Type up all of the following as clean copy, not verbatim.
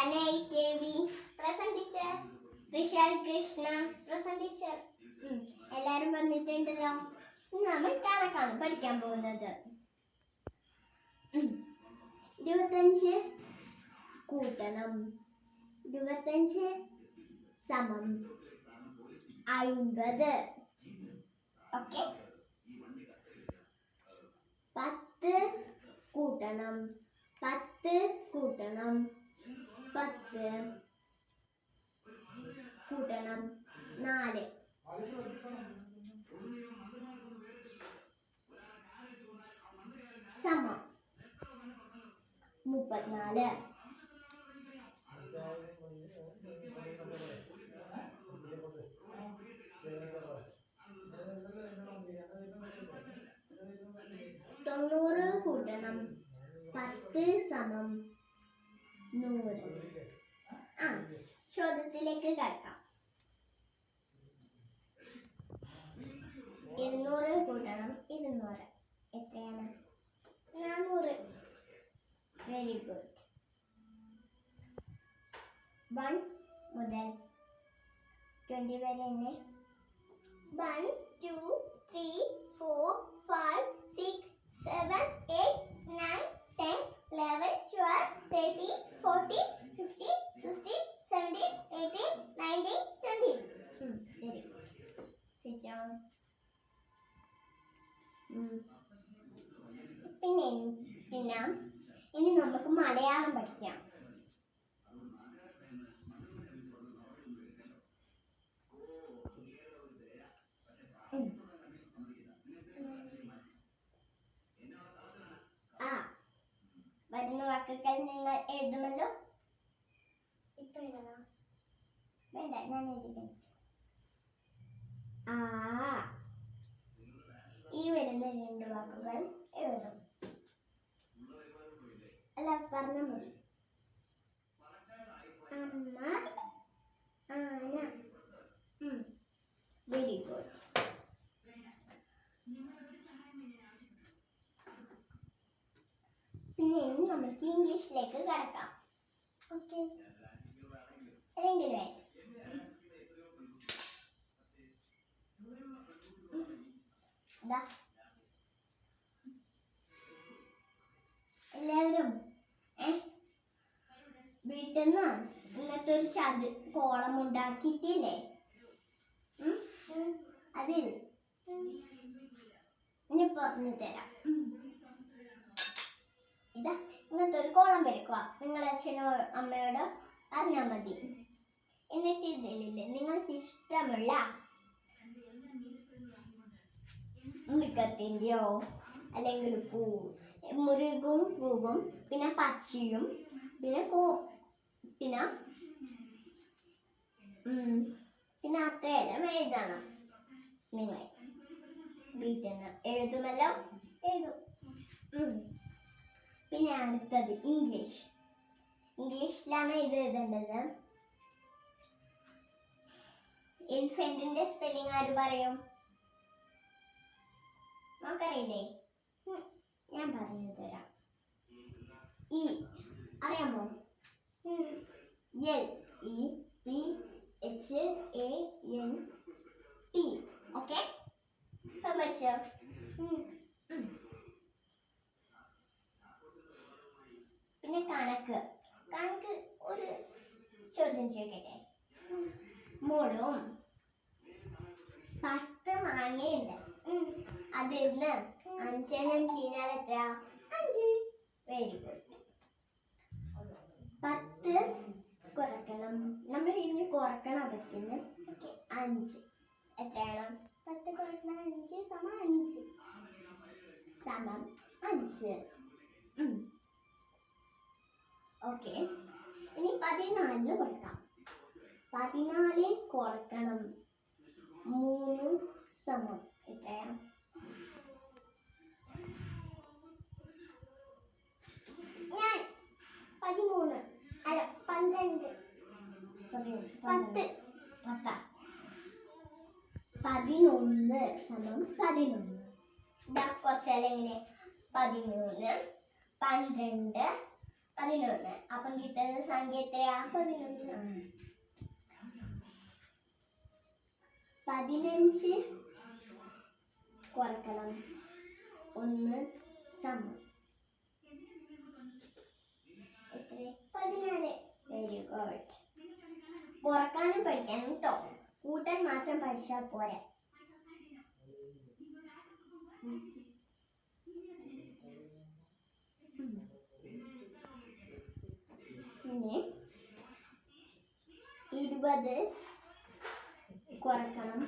Pranay KV, present teacher. Rishal Krishna, present teacher. എല്ലാരും വന്നിട്ടുണ്ടല്ലോ. നമ്മൾ കണക്കാണ് പഠിക്കാൻ പോകുന്നത്. 25 കൂട്ടണം 25 സമം 50. ഓക്കെ. 10 കൂട്ടണം 10 കൂട്ടണം 10 കൂട്ടണം 4 സമം 34. 90 കൂട്ടണം 10 സമം 100. ചോദ്യത്തിലേക്ക് കടക്കാം. 200 കൂട്ടണം 200 എത്രയാണ്? 400. Very good. 1 മുതൽ 20 വരെ എന്നെ 1 2 3 4 5 6 7 8 9 10 11 12 13 14 15 16 17 18 19 20. Very good. Sit down. പിന്നെ ഇനി നമുക്ക് മലയാളം പഠിക്കാം. വരുന്ന വാക്കുകൾ നിങ്ങൾ എഴുതുമല്ലോ. ഇപ്പൊ എഴുതണം. വേണ്ട, ഞാൻ എഴുതിക്കാം. ഈ വരുന്ന 2 വാക്കുകൾ എഴുതും. അല്ല, പറഞ്ഞ മതി. അമ്മ, ആന. Very good. പിന്നെ നമുക്ക് ഇംഗ്ലീഷിലേക്ക് കടക്കാം. ഓക്കെ. അല്ലെങ്കിൽ എല്ലാവരും വീട്ടിൽ നിന്ന് ഇങ്ങനത്തെ ഒരു കോളം ഉണ്ടാക്കിയിട്ടില്ലേ? അതിൽ ഞാൻ പറഞ്ഞു തരാം. ഇതാ, ഇങ്ങനത്തെ ഒരു കോളം വരയ്ക്കുക. നിങ്ങളെ അച്ഛനോട് അമ്മയോട് അറിഞ്ഞാൽ മതി. എന്നിട്ട് ഇതിലില്ലേ നിങ്ങൾക്ക് ഇഷ്ടമുള്ള മൃഗത്തിൻ്റെയോ അല്ലെങ്കിൽ മൃഗവും പൂവും പിന്നെ പക്ഷിയും പിന്നെ പിന്നെ അത്രയെല്ലാം എഴുതണം. നിങ്ങൾ വീട്ടിൽ നിന്ന് എഴുതുമല്ലോ. എഴുതും. പിന്നെ അടുത്തത് ഇംഗ്ലീഷിലാണ് ഇത് എഴുതേണ്ടത്. എലിഫന്റിന്റെ സ്പെല്ലിംഗ് ആര് പറയും? നമുക്കറിയില്ലേ? ഞാൻ പറഞ്ഞു തരാം. ഇ അറിയാമോ? LEPHANT. ഓക്കെ. പിന്നെ കണക്ക് ഒരു ചോദ്യം ചോദിക്കട്ടെ. മോളും 10 മാങ്ങയുണ്ട്. അതിൽ നിന്ന് 5 ചീഞ്ഞാൽ എത്ര? 5. Very good. 10 കുറക്കണം. നമ്മൾ ഇതിന് കുറക്കണം പറ്റുന്നത്. 5 എത്രയാണ്? 10 കുറക്കണം 5 സമം 5 സമം 5. ഓക്കെ. ഇനി 14 കൊടുക്കാം. 14 കുറക്കണം 3 സമം എത്രയാണ്? ഞാൻ 13 അല്ല 12 10 11 സമം 11. കുറച്ചാലെങ്ങനെ 13 12 11. അപ്പം കിട്ടുന്ന സംഖ്യ എത്രയാ? 11. 15 കുറക്കണം 1 സമം എത്ര? 16. Very good. കുറക്കാനും പഠിക്കണം കേട്ടോ. കൂട്ടാൻ മാത്രം പഠിച്ചാൽ പോരാ. പിന്നെ 20 കുറക്കണം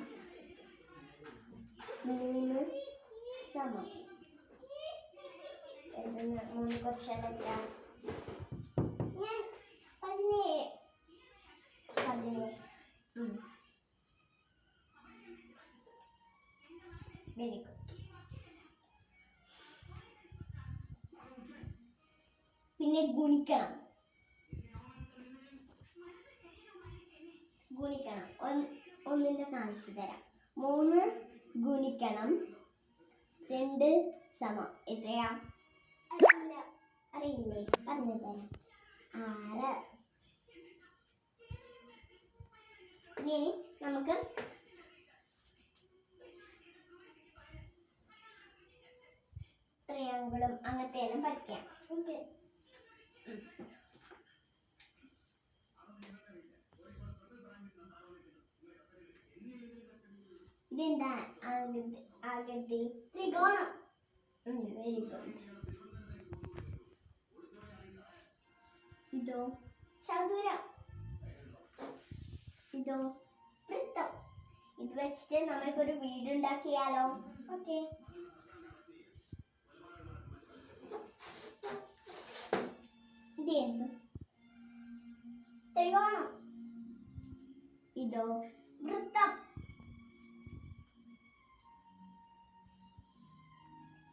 3 സമം 3 കുറച്ചാൽ എത്ര? ഞാൻ 17. Very good. പിന്നെ ഗുണിക്കണം. ഒന്നിന്റെ കാണിച്ചു തരാം. 3 ഗുണിക്കണം 2 സമം എത്രയാ? അറിയില്ലേ? പറഞ്ഞു തരാം. 6. ഇനി നമുക്ക് ട്രയാങ്കിളും അങ്ങനത്തെ എല്ലാം പഠിക്കാം. ഓക്കെ. ഇതെന്താ ആകൃതി? ത്രികോണം. Very good. ഇതോ ചതുരം. ഇതോ വൃത്തം. ഇത് വെച്ചിട്ട് നമ്മൾക്കൊരു വീടുണ്ടാക്കിയാലോ? ഓക്കെ. ഇതെന്ത്? ത്രികോണം. ഇതോ വൃത്തം.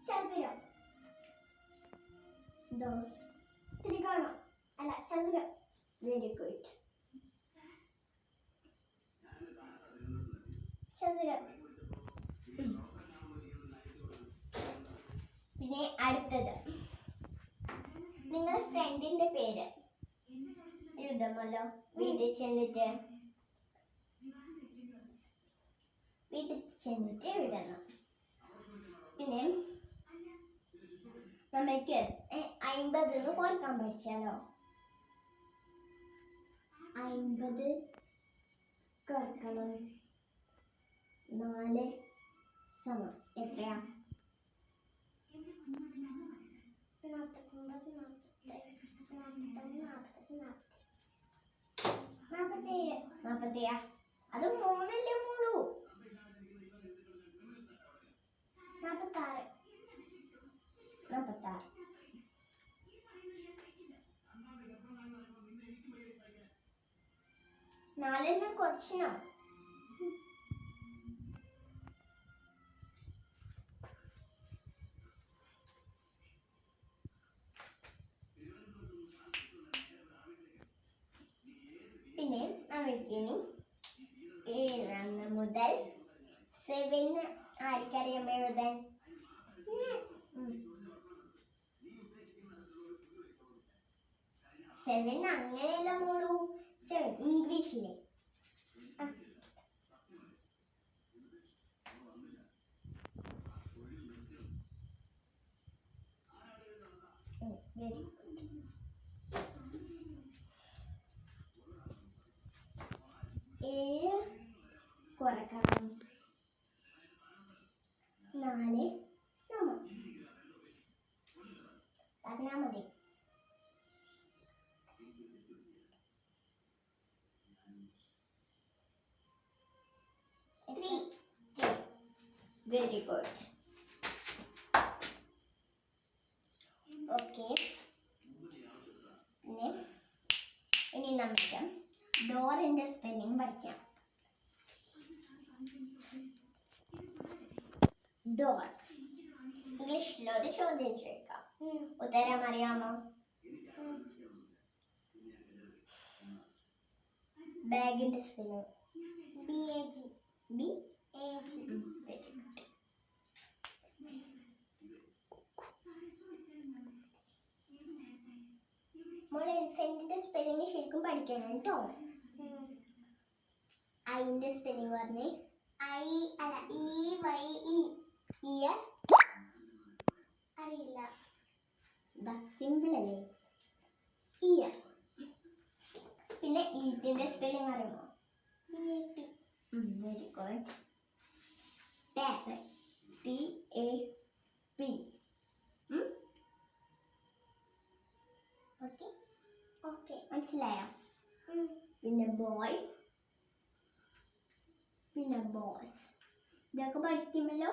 ചതുരം. ഇതോ ത്രികോണം അല്ല ചതുരം. Very good. ചതുരം. പിന്നെ അടുത്തത് നിങ്ങൾ ഫ്രണ്ടിന്റെ പേര് എഴുതാമല്ലോ. വീട്ടിൽ ചെന്നിട്ട് എഴുതണം. പിന്നെ നമുക്ക് 50 കുറക്കാൻ പഠിച്ചാലോ? 50 കുറക്കണം 4 സമം എത്രയാ? 47. അത് 3 മൂളൂ. 46. 4 കുറച്ചോ? പിന്നെ നമുക്കിനി 7 മുതൽ 7 ആർക്കറിയാമോ എഴുതാൻ? 7 അങ്ങനെയല്ല മോളൂ. 7 ഇംഗ്ലീഷിലെ. Very good. 7 കുറക്കണം 4 സമം പറഞ്ഞാൽ മതി. Very good. ഓക്കെ. പിന്നെ ഇനി നമുക്ക് ഡോറിന്റെ സ്പെല്ലിംഗ് പഠിക്കാം. ഡോർ. ഇംഗ്ലീഷിലൊരു ചോദ്യം ചോദിക്കാം. ഉത്തരം അറിയാമോ? ബാഗിന്റെ spelling BAG. BAG. Very good. പഠിക്കണം കേട്ടോ. ഐന്റെ സ്പെല്ലിംഗ് പറഞ്ഞേ. ഐ അല്ല, ഇ വൈ ഇ. ഇയർ അറിയില്ല, സിമ്പിൾ അല്ലേ, ഇയർ. പിന്നെ ഈറ്റിന്റെ സ്പെല്ലിംഗ് അറിയുമോ? Very good. Tap, TAP. Okay okay, മനസ്സിലായോ? പിന്നെ ബോയ്, പിന്നെ ബോയ്സ്. ഇതൊക്കെ പഠിക്കുമല്ലോ.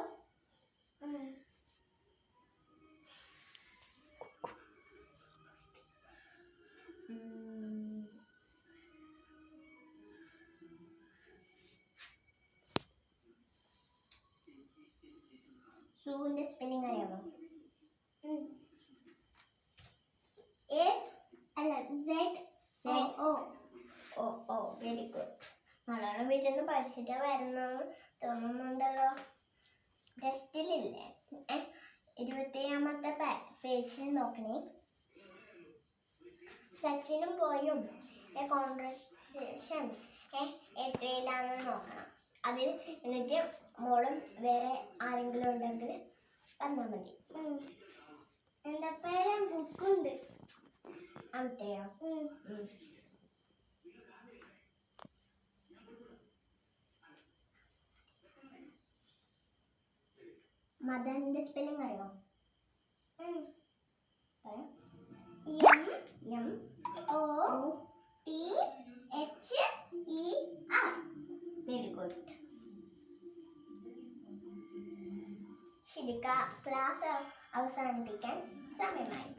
സൂവിന്റെ സ്പെല്ലിംഗ് അറിയാമോ? എസ് അല്ല, ZO. വെരി ഗുഡ്. നല്ലോണം വീട്ടിൽ നിന്ന് പഠിച്ചിട്ട് വരുന്നു തോന്നുന്നുണ്ടല്ലോ. ടെസ്റ്റിലില്ലേ 27ാമത്തെ പേജിൽ നോക്കണേ. സച്ചിനും പോയും കോൺവെർസേഷൻ എത്രയിലാണെന്ന് നോക്കണം. അതിൽ എന്നിട്ട് മോളും വേറെ ആരെങ്കിലും ഉണ്ടെങ്കിൽ പറഞ്ഞാൽ മതി. എന്താ പേര്? ബുക്കുണ്ട്. അതെയോ? മദറിന്റെ സ്പെല്ലിംഗ് അറിയോ? MOTHER. Very good. ശരി, ക്ലാസ് അവസാനിപ്പിക്കാൻ സമയമായി.